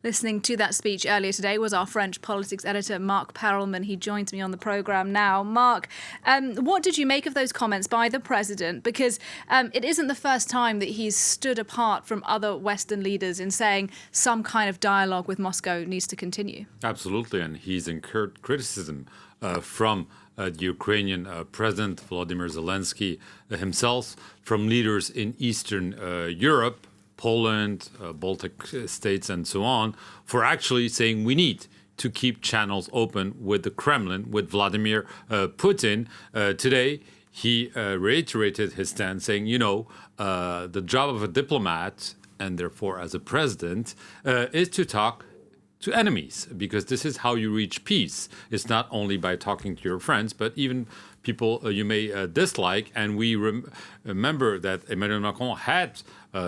Listening to that speech earlier today was our French politics editor, Marc Perelman. He joins me on the programme now. Marc, what did you make of those comments by the president? Because it isn't the first time that he's stood apart from other Western leaders in saying some kind of dialogue with Moscow needs to continue. Absolutely, and he's incurred criticism from the Ukrainian President Volodymyr Zelensky himself, from leaders in Eastern Europe, Poland, Baltic states, and so on, for actually saying we need to keep channels open with the Kremlin, with Vladimir Putin. Today, he reiterated his stance, saying, the job of a diplomat, and therefore as a president, is to talk to enemies, because this is how you reach peace. It's not only by talking to your friends, but even people you may dislike. And we remember that Emmanuel Macron had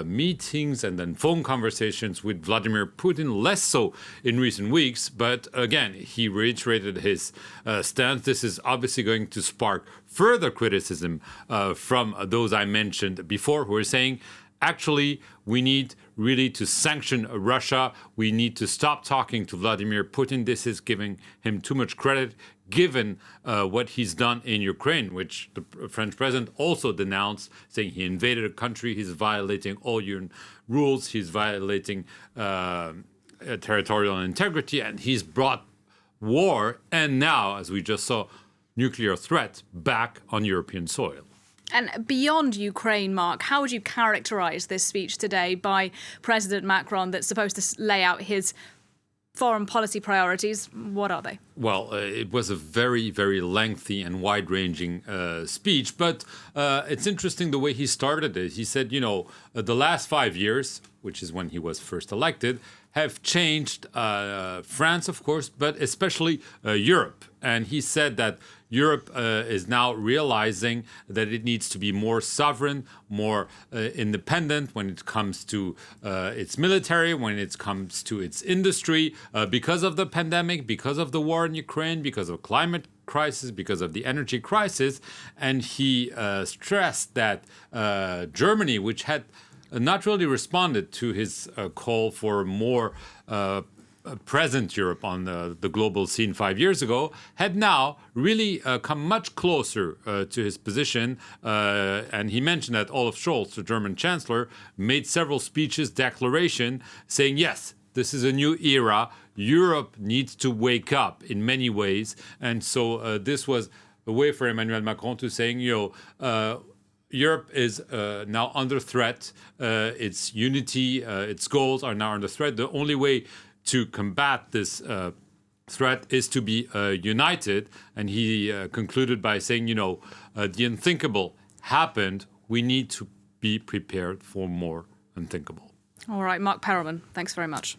meetings and then phone conversations with Vladimir Putin, less so in recent weeks. But again, he reiterated his stance. This is obviously going to spark further criticism from those I mentioned before, who are saying, actually, we need really to sanction Russia. We need to stop talking to Vladimir Putin. This is giving him too much credit, given what he's done in Ukraine, which the French president also denounced, saying he invaded a country, he's violating all UN rules, he's violating territorial integrity, and he's brought war, and now, as we just saw, nuclear threat back on European soil. And beyond Ukraine, Marc, how would you characterise this speech today by President Macron that's supposed to lay out his foreign policy priorities? What are they? Well, it was a very, very lengthy and wide-ranging speech, but it's interesting the way he started it. He said, the last 5 years, which is when he was first elected, have changed France, of course, but especially Europe. And he said that Europe is now realizing that it needs to be more sovereign, more independent when it comes to its military, when it comes to its industry, because of the pandemic, because of the war in Ukraine, because of climate crisis, because of the energy crisis. And he stressed that Germany, which had not really responded to his call for more present Europe on the global scene 5 years ago, had now really come much closer to his position. And he mentioned that Olaf Scholz, the German chancellor, made several speeches, declaration, saying, yes, this is a new era. Europe needs to wake up in many ways. And so this was a way for Emmanuel Macron to saying, Europe is now under threat. Its unity, its goals are now under threat. The only way to combat this threat is to be united. And he concluded by saying, the unthinkable happened. We need to be prepared for more unthinkable. All right, Marc Perelman, thanks very much.